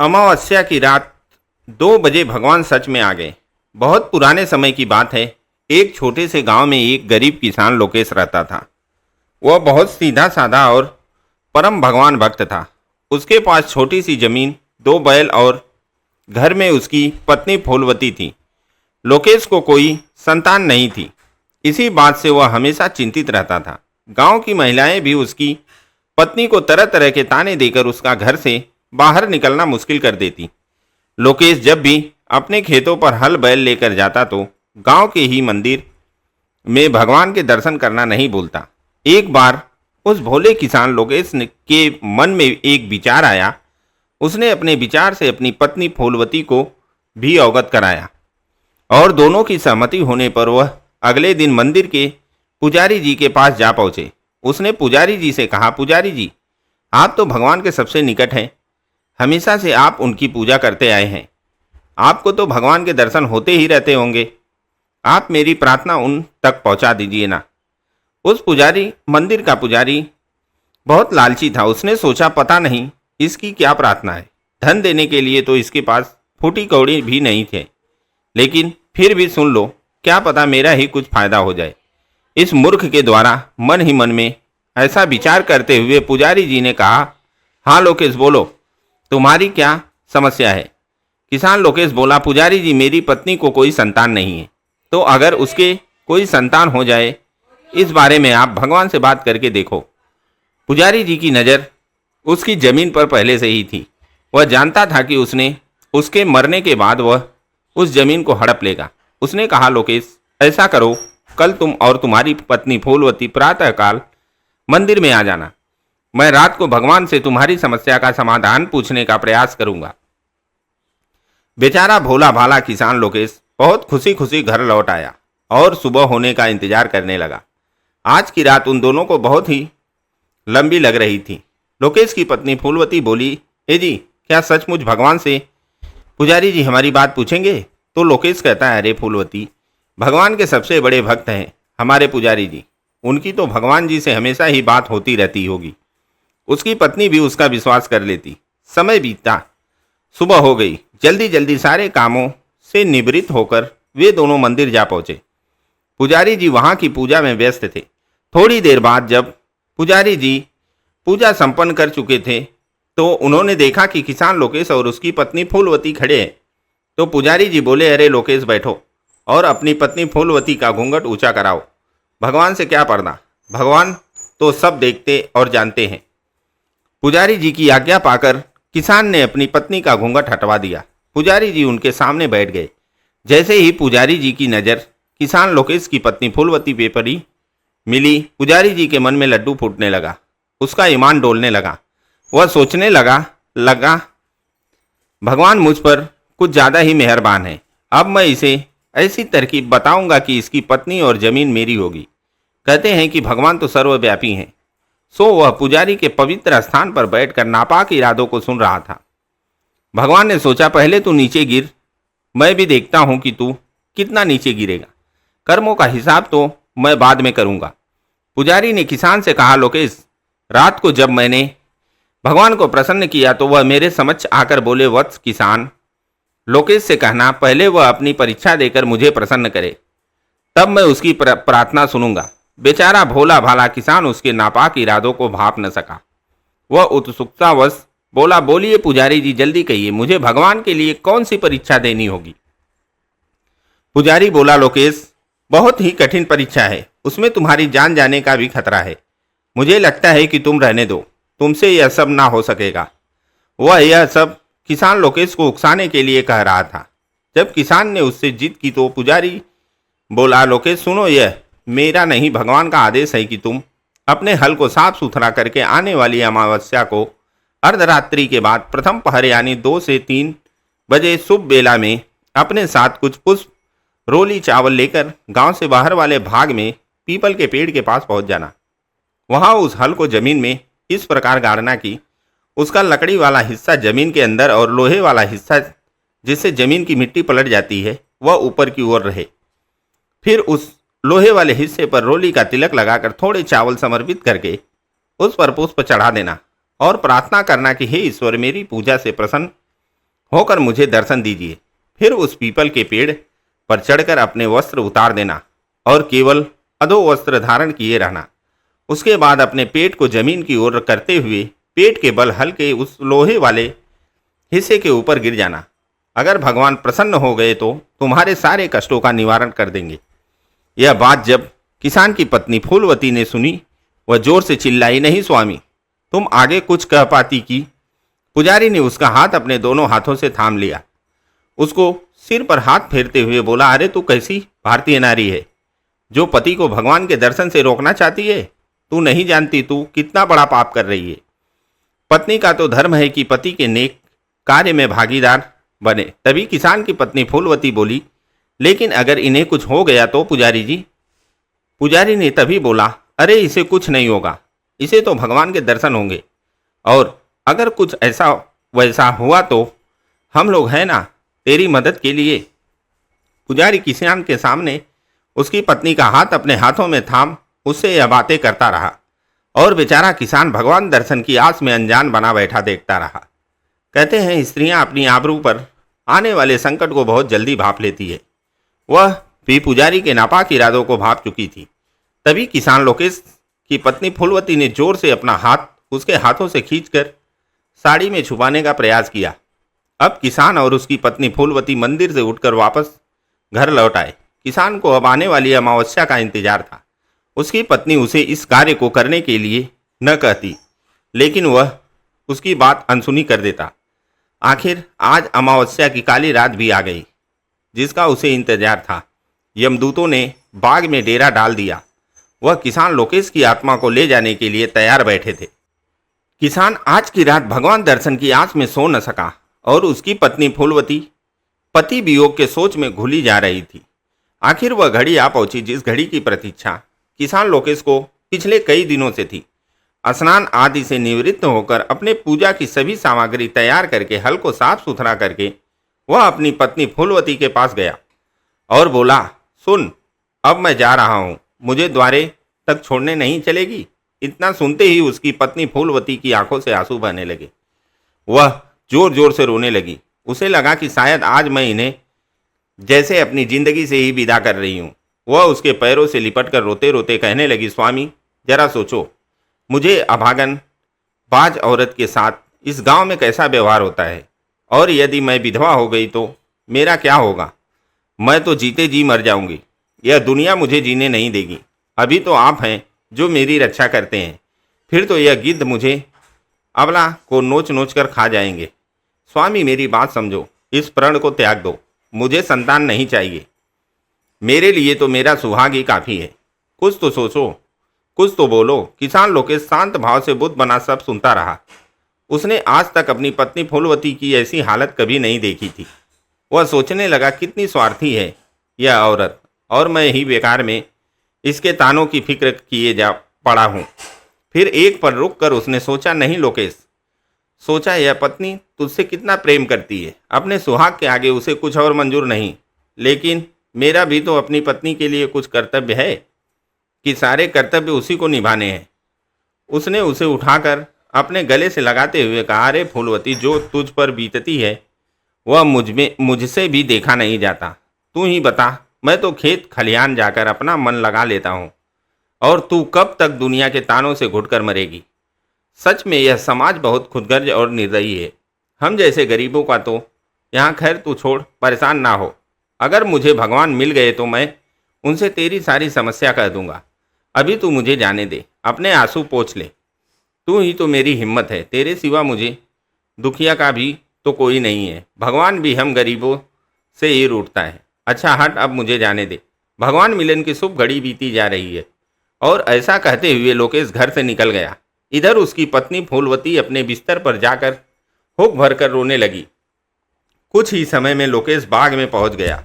अमावस्या की रात 2 बजे भगवान सच में आ गए। बहुत पुराने समय की बात है। एक छोटे से गांव में एक गरीब किसान लोकेश रहता था। वह बहुत सीधा साधा और परम भगवान भक्त था। उसके पास छोटी सी जमीन, 2 बैल और घर में उसकी पत्नी फूलवती थी। लोकेश को कोई संतान नहीं थी। इसी बात से वह हमेशा चिंतित रहता था। गांव की महिलाएं भी उसकी पत्नी को तरह तरह के ताने देकर उसका घर से बाहर निकलना मुश्किल कर देती। लोकेश जब भी अपने खेतों पर हल बैल लेकर जाता तो गांव के ही मंदिर में भगवान के दर्शन करना नहीं भूलता। एक बार उस भोले किसान लोकेश के मन में एक विचार आया। उसने अपने विचार से अपनी पत्नी फूलवती को भी अवगत कराया और दोनों की सहमति होने पर वह अगले दिन मंदिर के पुजारी जी के पास जा पहुंचे। उसने पुजारी जी से कहा, पुजारी जी, आप तो भगवान के सबसे निकट हैं। हमेशा से आप उनकी पूजा करते आए हैं। आपको तो भगवान के दर्शन होते ही रहते होंगे। आप मेरी प्रार्थना उन तक पहुंचा दीजिए ना। उस मंदिर का पुजारी बहुत लालची था। उसने सोचा, पता नहीं इसकी क्या प्रार्थना है। धन देने के लिए तो इसके पास फूटी कौड़ी भी नहीं थे, लेकिन फिर भी सुन लो, क्या पता मेरा ही कुछ फायदा हो जाए। इस मूर्ख के द्वारा मन ही मन में ऐसा विचार करते हुए पुजारी जी ने कहा, हाँ लोकेश, बोलो, तुम्हारी क्या समस्या है। किसान लोकेश बोला, पुजारी जी, मेरी पत्नी को कोई संतान नहीं है, तो अगर उसके कोई संतान हो जाए, इस बारे में आप भगवान से बात करके देखो। पुजारी जी की नज़र उसकी जमीन पर पहले से ही थी। वह जानता था कि उसके मरने के बाद वह उस जमीन को हड़प लेगा। उसने कहा, लोकेश, ऐसा करो, कल तुम और तुम्हारी पत्नी फूलवती प्रातःकाल मंदिर में आ जाना। मैं रात को भगवान से तुम्हारी समस्या का समाधान पूछने का प्रयास करूंगा। बेचारा भोला भाला किसान लोकेश बहुत खुशी खुशी घर लौट आया और सुबह होने का इंतजार करने लगा। आज की रात उन दोनों को बहुत ही लंबी लग रही थी। लोकेश की पत्नी फूलवती बोली, ए जी, क्या सचमुच भगवान से पुजारी जी हमारी बात पूछेंगे? तो लोकेश कहता है, अरे फूलवती, भगवान के सबसे बड़े भक्त हैं हमारे पुजारी जी। उनकी तो भगवान जी से हमेशा ही बात होती रहती होगी। उसकी पत्नी भी उसका विश्वास कर लेती। समय बीता, सुबह हो गई। जल्दी जल्दी सारे कामों से निवृत्त होकर वे दोनों मंदिर जा पहुंचे। पुजारी जी वहां की पूजा में व्यस्त थे। थोड़ी देर बाद जब पुजारी जी पूजा संपन्न कर चुके थे तो उन्होंने देखा कि किसान लोकेश और उसकी पत्नी फूलवती खड़े हैं। तो पुजारी जी बोले, अरे लोकेश, बैठो और अपनी पत्नी फूलवती का घूंघट ऊंचा कराओ। भगवान से क्या पर्दा, भगवान तो सब देखते और जानते हैं। पुजारी जी की आज्ञा पाकर किसान ने अपनी पत्नी का घूंघट हटवा दिया। पुजारी जी उनके सामने बैठ गए। जैसे ही पुजारी जी की नज़र किसान लोकेश की पत्नी फूलवती पे पड़ी मिली, पुजारी जी के मन में लड्डू फूटने लगा। उसका ईमान डोलने लगा। वह सोचने लगा भगवान मुझ पर कुछ ज़्यादा ही मेहरबान है। अब मैं इसे ऐसी तरकीब बताऊंगा कि इसकी पत्नी और जमीन मेरी होगी। कहते हैं कि भगवान तो सर्वव्यापी हैं। सो वह पुजारी के पवित्र स्थान पर बैठकर नापाक इरादों को सुन रहा था। भगवान ने सोचा, पहले तू नीचे गिर, मैं भी देखता हूं कि तू कितना नीचे गिरेगा। कर्मों का हिसाब तो मैं बाद में करूंगा। पुजारी ने किसान से कहा, लोकेश, रात को जब मैंने भगवान को प्रसन्न किया तो वह मेरे समक्ष आकर बोले, वत्स किसान, लोकेश से कहना पहले वह अपनी परीक्षा देकर मुझे प्रसन्न करे, तब मैं उसकी प्रार्थना सुनूंगा। बेचारा भोला भाला किसान उसके नापाक इरादों को भाप न सका। वह उत्सुकतावश बोला, बोलिए पुजारी जी, जल्दी कहिए, मुझे भगवान के लिए कौन सी परीक्षा देनी होगी। पुजारी बोला, लोकेश, बहुत ही कठिन परीक्षा है, उसमें तुम्हारी जान जाने का भी खतरा है। मुझे लगता है कि तुम रहने दो, तुमसे यह सब ना हो सकेगा। वह यह सब किसान लोकेश को उकसाने के लिए कह रहा था। जब किसान ने उससे जिद की तो पुजारी बोला, लोकेश सुनो, यह मेरा नहीं, भगवान का आदेश है कि तुम अपने हल को साफ सुथरा करके आने वाली अमावस्या को अर्धरात्रि के बाद प्रथम पहर यानी 2 से 3 बजे शुभ बेला में अपने साथ कुछ पुष्प, रोली, चावल लेकर गांव से बाहर वाले भाग में पीपल के पेड़ के पास पहुंच जाना। वहां उस हल को जमीन में इस प्रकार गाड़ना कि उसका लकड़ी वाला हिस्सा जमीन के अंदर और लोहे वाला हिस्सा, जिससे जमीन की मिट्टी पलट जाती है, वह ऊपर की ओर रहे। फिर उस लोहे वाले हिस्से पर रोली का तिलक लगाकर थोड़े चावल समर्पित करके उस पर पुष्प चढ़ा देना और प्रार्थना करना कि हे ईश्वर, मेरी पूजा से प्रसन्न होकर मुझे दर्शन दीजिए। फिर उस पीपल के पेड़ पर चढ़कर अपने वस्त्र उतार देना और केवल अधो वस्त्र धारण किए रहना। उसके बाद अपने पेट को जमीन की ओर करते हुए पेट के बल हल्के उस लोहे वाले हिस्से के ऊपर गिर जाना। अगर भगवान प्रसन्न हो गए तो तुम्हारे सारे कष्टों का निवारण कर देंगे। यह बात जब किसान की पत्नी फूलवती ने सुनी, वह जोर से चिल्लाई, नहीं स्वामी, तुम आगे कुछ कह पाती की? पुजारी ने उसका हाथ अपने दोनों हाथों से थाम लिया। उसको सिर पर हाथ फेरते हुए बोला, अरे तू कैसी भारतीय नारी है जो पति को भगवान के दर्शन से रोकना चाहती है? तू नहीं जानती तू कितना बड़ा पाप कर रही है। पत्नी का तो धर्म है कि पति के नेक कार्य में भागीदार बने। तभी किसान की पत्नी फूलवती बोली, लेकिन अगर इन्हें कुछ हो गया तो पुजारी जी? पुजारी ने तभी बोला, अरे इसे कुछ नहीं होगा, इसे तो भगवान के दर्शन होंगे, और अगर कुछ ऐसा वैसा हुआ तो हम लोग हैं ना तेरी मदद के लिए। पुजारी किसान के सामने उसकी पत्नी का हाथ अपने हाथों में थाम उससे यह बातें करता रहा, और बेचारा किसान भगवान दर्शन की आस में अनजान बना बैठा देखता रहा। कहते हैं स्त्रियां अपनी आबरू पर आने वाले संकट को बहुत जल्दी भांप लेती है। वह भी पुजारी के नापाक इरादों को भांप चुकी थी। तभी किसान लोकेश की पत्नी फूलवती ने जोर से अपना हाथ उसके हाथों से खींचकर साड़ी में छुपाने का प्रयास किया। अब किसान और उसकी पत्नी फूलवती मंदिर से उठकर वापस घर लौट आए। किसान को अब आने वाली अमावस्या का इंतजार था। उसकी पत्नी उसे इस कार्य को करने के लिए न कहती, लेकिन वह उसकी बात अनसुनी कर देता। आखिर आज अमावस्या की काली रात भी आ गई, जिसका उसे इंतजार था। यमदूतों ने बाग में डेरा डाल दिया। वह किसान लोकेश की आत्मा को ले जाने के लिए तैयार बैठे थे। किसान आज की रात भगवान दर्शन की आस में सो न सका, और उसकी पत्नी फूलवती पति वियोग के सोच में घुली जा रही थी। आखिर वह घड़ी आ पहुंची जिस घड़ी की प्रतीक्षा किसान लोकेश को पिछले कई दिनों से थी। स्नान आदि से निवृत्त होकर अपने पूजा की सभी सामग्री तैयार करके हल को साफ सुथरा करके वह अपनी पत्नी फूलवती के पास गया और बोला, सुन, अब मैं जा रहा हूँ, मुझे द्वारे तक छोड़ने नहीं चलेगी? इतना सुनते ही उसकी पत्नी फूलवती की आंखों से आंसू बहने लगे। वह जोर जोर से रोने लगी। उसे लगा कि शायद आज मैं इन्हें जैसे अपनी जिंदगी से ही विदा कर रही हूँ। वह उसके पैरों से लिपटकर रोते रोते कहने लगी, स्वामी, जरा सोचो, मुझे अभागन बाज औरत के साथ इस गांव में कैसा व्यवहार होता है, और यदि मैं विधवा हो गई तो मेरा क्या होगा? मैं तो जीते जी मर जाऊंगी। यह दुनिया मुझे जीने नहीं देगी। अभी तो आप हैं जो मेरी रक्षा करते हैं, फिर तो यह गिद्ध मुझे अबला को नोच नोच कर खा जाएंगे। स्वामी, मेरी बात समझो, इस प्रण को त्याग दो। मुझे संतान नहीं चाहिए। मेरे लिए तो मेरा सुहाग ही काफ़ी है। कुछ तो सोचो, कुछ तो बोलो। किसान लोकेश शांत भाव से बुद्ध बना सब सुनता रहा। उसने आज तक अपनी पत्नी फूलवती की ऐसी हालत कभी नहीं देखी थी। वह सोचने लगा, कितनी स्वार्थी है यह औरत, और मैं ही बेकार में इसके तानों की फिक्र किए जा पड़ा हूँ। फिर एक पर रुक कर उसने सोचा, नहीं लोकेश, सोचा, यह पत्नी तुझसे कितना प्रेम करती है। अपने सुहाग के आगे उसे कुछ और मंजूर नहीं, लेकिन मेरा भी तो अपनी पत्नी के लिए कुछ कर्तव्य है कि सारे कर्तव्य उसी को निभाने हैं। उसने उसे उठाकर अपने गले से लगाते हुए कहा, अरे फूलवती, जो तुझ पर बीतती है वह मुझसे भी देखा नहीं जाता। तू ही बता, मैं तो खेत खलिहान जाकर अपना मन लगा लेता हूँ, और तू कब तक दुनिया के तानों से घुटकर मरेगी? सच में यह समाज बहुत खुदगर्ज और निर्दयी है। हम जैसे गरीबों का तो यहाँ खैर तू छोड़, परेशान ना हो। अगर मुझे भगवान मिल गए तो मैं उनसे तेरी सारी समस्या कह दूंगा। अभी तू मुझे जाने दे, अपने आंसू पोंछ ले। तू ही तो मेरी हिम्मत है। तेरे सिवा मुझे दुखिया का भी तो कोई नहीं है। भगवान भी हम गरीबों से ही रूठता है। अच्छा हट, अब मुझे जाने दे। भगवान मिलन की शुभ घड़ी बीती जा रही है। और ऐसा कहते हुए लोकेश घर से निकल गया। इधर उसकी पत्नी फूलवती अपने बिस्तर पर जाकर हुक भर कर रोने लगी। कुछ ही समय में लोकेश बाग में पहुंच गया।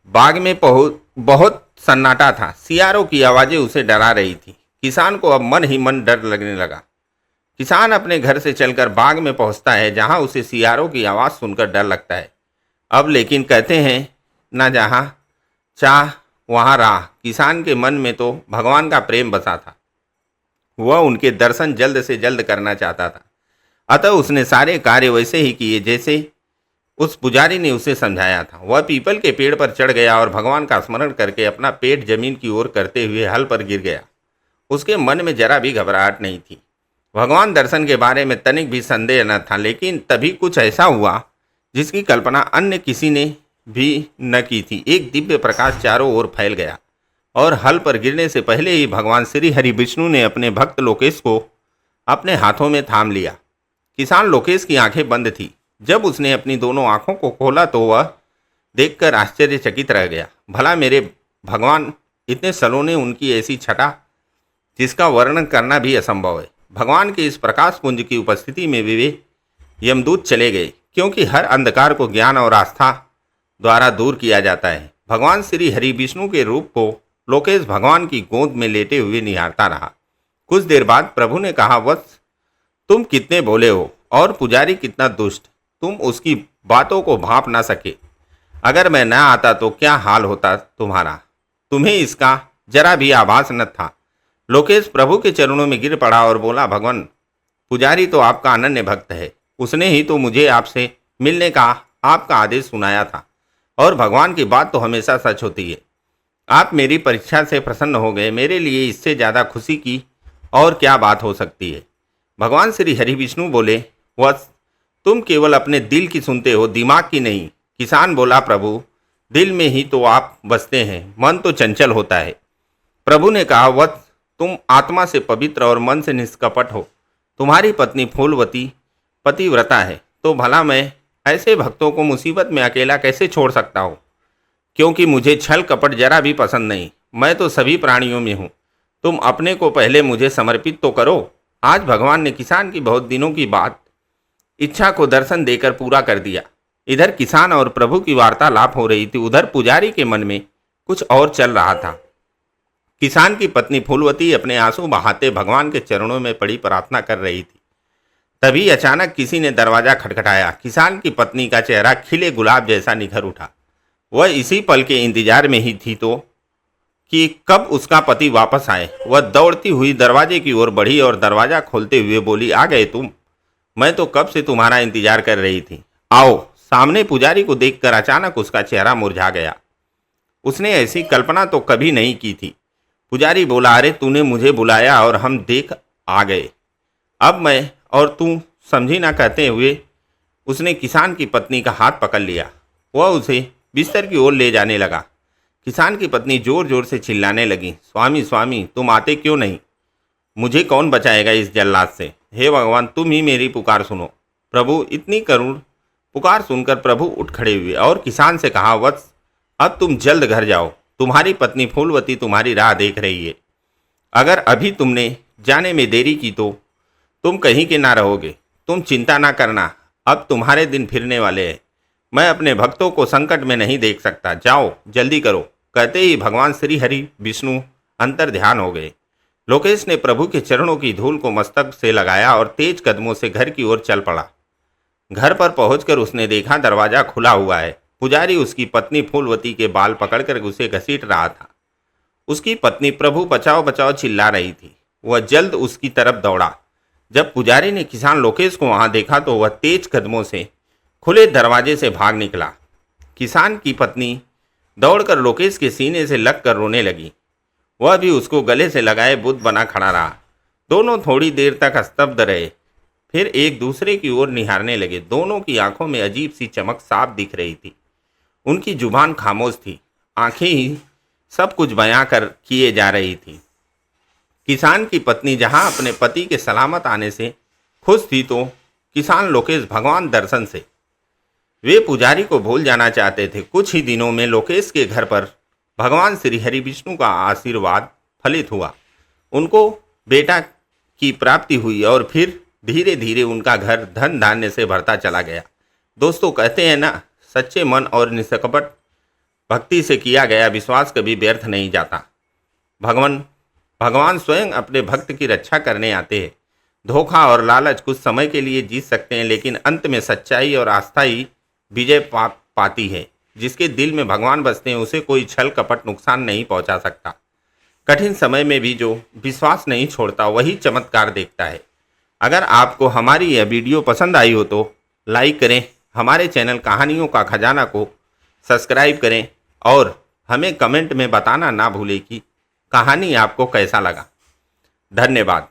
बाग में बहुत सन्नाटा था। सियारों की आवाज़ें उसे डरा रही थी। किसान को अब मन ही मन डर लगने लगा। किसान अपने घर से चलकर बाग में पहुंचता है, जहां उसे सियारों की आवाज़ सुनकर डर लगता है। अब लेकिन कहते हैं ना, जहां चाह वहां राह। किसान के मन में तो भगवान का प्रेम बसा था। वह उनके दर्शन जल्द से जल्द करना चाहता था। अतः उसने सारे कार्य वैसे ही किए जैसे उस पुजारी ने उसे समझाया था। वह पीपल के पेड़ पर चढ़ गया और भगवान का स्मरण करके अपना पेट जमीन की ओर करते हुए हल पर गिर गया। उसके मन में जरा भी घबराहट नहीं थी। भगवान दर्शन के बारे में तनिक भी संदेह न था, लेकिन तभी कुछ ऐसा हुआ जिसकी कल्पना अन्य किसी ने भी न की थी। एक दिव्य प्रकाश चारों ओर फैल गया और हल पर गिरने से पहले ही भगवान श्री हरि विष्णु ने अपने भक्त लोकेश को अपने हाथों में थाम लिया। किसान लोकेश की आंखें बंद थी। जब उसने अपनी दोनों आंखों को खोला तो वह देखकर आश्चर्यचकित रह गया। भला मेरे भगवान इतने सलोने, उनकी ऐसी छटा जिसका वर्णन करना भी असंभव है। भगवान के इस प्रकाश पुंज की उपस्थिति में वे यमदूत चले गए, क्योंकि हर अंधकार को ज्ञान और आस्था द्वारा दूर किया जाता है। भगवान श्री हरि विष्णु के रूप को लोकेश भगवान की गोद में लेटे हुए निहारता रहा। कुछ देर बाद प्रभु ने कहा, वत्स, तुम कितने भोले हो और पुजारी कितना दुष्ट। तुम उसकी बातों को भांप ना सके। अगर मैं न आता तो क्या हाल होता तुम्हारा। तुम्हें इसका जरा भी आभास न था। लोकेश प्रभु के चरणों में गिर पड़ा और बोला, भगवान, पुजारी तो आपका अनन्य भक्त है। उसने ही तो मुझे आपसे मिलने का आपका आदेश सुनाया था, और भगवान की बात तो हमेशा सच होती है। आप मेरी परीक्षा से प्रसन्न हो गए। मेरे लिए इससे ज़्यादा खुशी की और क्या बात हो सकती है। भगवान श्री हरि विष्णु बोले, वत्स, तुम केवल अपने दिल की सुनते हो, दिमाग की नहीं। किसान बोला, प्रभु, दिल में ही तो आप बसते हैं, मन तो चंचल होता है। प्रभु ने कहा, वत्स, तुम आत्मा से पवित्र और मन से निष्कपट हो। तुम्हारी पत्नी फूलवती पतिव्रता है, तो भला मैं ऐसे भक्तों को मुसीबत में अकेला कैसे छोड़ सकता हूँ। क्योंकि मुझे छल कपट जरा भी पसंद नहीं। मैं तो सभी प्राणियों में हूँ। तुम अपने को पहले मुझे समर्पित तो करो। आज भगवान ने किसान की बहुत दिनों की बात इच्छा को दर्शन देकर पूरा कर दिया। इधर किसान और प्रभु की वार्तालाप हो रही थी, उधर पुजारी के मन में कुछ और चल रहा था। किसान की पत्नी फूलवती अपने आंसू बहाते भगवान के चरणों में पड़ी प्रार्थना कर रही थी। तभी अचानक किसी ने दरवाजा खटखटाया। किसान की पत्नी का चेहरा खिले गुलाब जैसा निखर उठा। वह इसी पल के इंतजार में ही थी तो कि कब उसका पति वापस आए। वह दौड़ती हुई दरवाजे की ओर बढ़ी और दरवाजा खोलते हुए बोली, आ गए तुम। मैं तो कब से तुम्हारा इंतजार कर रही थी। आओ। सामने पुजारी को देखकर अचानक उसका चेहरा मुरझा गया। उसने ऐसी कल्पना तो कभी नहीं की थी। पुजारी बोला, अरे तूने मुझे बुलाया और हम देख आ गए। अब मैं और तू समझी ना, कहते हुए उसने किसान की पत्नी का हाथ पकड़ लिया। वह उसे बिस्तर की ओर ले जाने लगा। किसान की पत्नी जोर जोर से चिल्लाने लगी, स्वामी स्वामी, तुम आते क्यों नहीं। मुझे कौन बचाएगा इस जल्लाद से। हे भगवान, तुम ही मेरी पुकार सुनो। प्रभु, इतनी करुण पुकार सुनकर प्रभु उठ खड़े हुए और किसान से कहा, वत्स, अब तुम जल्द घर जाओ। तुम्हारी पत्नी फूलवती तुम्हारी राह देख रही है। अगर अभी तुमने जाने में देरी की तो तुम कहीं के ना रहोगे। तुम चिंता ना करना, अब तुम्हारे दिन फिरने वाले हैं। मैं अपने भक्तों को संकट में नहीं देख सकता। जाओ, जल्दी करो। कहते ही भगवान श्री हरि विष्णु अंतर ध्यान हो गए। लोकेश ने प्रभु के चरणों की धूल को मस्तक से लगाया और तेज कदमों से घर की ओर चल पड़ा। घर पर पहुंचकर उसने देखा दरवाजा खुला हुआ है। पुजारी उसकी पत्नी फूलवती के बाल पकड़कर उसे घसीट रहा था। उसकी पत्नी प्रभु बचाओ बचाओ चिल्ला रही थी। वह जल्द उसकी तरफ दौड़ा। जब पुजारी ने किसान लोकेश को वहां देखा तो वह तेज कदमों से खुले दरवाजे से भाग निकला। किसान की पत्नी दौड़कर लोकेश के सीने से लगकर रोने लगी। वह भी उसको गले से लगाए बुद्ध बना खड़ा रहा। दोनों थोड़ी देर तक स्तब्ध रहे, फिर एक दूसरे की ओर निहारने लगे। दोनों की आंखों में अजीब सी चमक साफ दिख रही थी। उनकी जुबान खामोश थी, आंखें ही सब कुछ बयां कर किए जा रही थी। किसान की पत्नी जहां अपने पति के सलामत आने से खुश थी, तो किसान लोकेश भगवान दर्शन से वे पुजारी को भूल जाना चाहते थे। कुछ ही दिनों में लोकेश के घर पर भगवान श्री हरि विष्णु का आशीर्वाद फलित हुआ। उनको बेटा की प्राप्ति हुई और फिर धीरे धीरे उनका घर धन धान्य से भरता चला गया। दोस्तों, कहते हैं ना, सच्चे मन और निष्कपट भक्ति से किया गया विश्वास कभी व्यर्थ नहीं जाता। भगवान स्वयं अपने भक्त की रक्षा करने आते हैं। धोखा और लालच कुछ समय के लिए जीत सकते हैं, लेकिन अंत में सच्चाई और आस्था ही विजय पाती है। जिसके दिल में भगवान बसते हैं उसे कोई छल कपट नुकसान नहीं पहुंचा सकता। कठिन समय में भी जो विश्वास नहीं छोड़ता वही चमत्कार देखता है। अगर आपको हमारी यह वीडियो पसंद आई हो तो लाइक करें, हमारे चैनल कहानियों का खजाना को सब्सक्राइब करें और हमें कमेंट में बताना ना भूलें कि कहानी आपको कैसा लगा। धन्यवाद।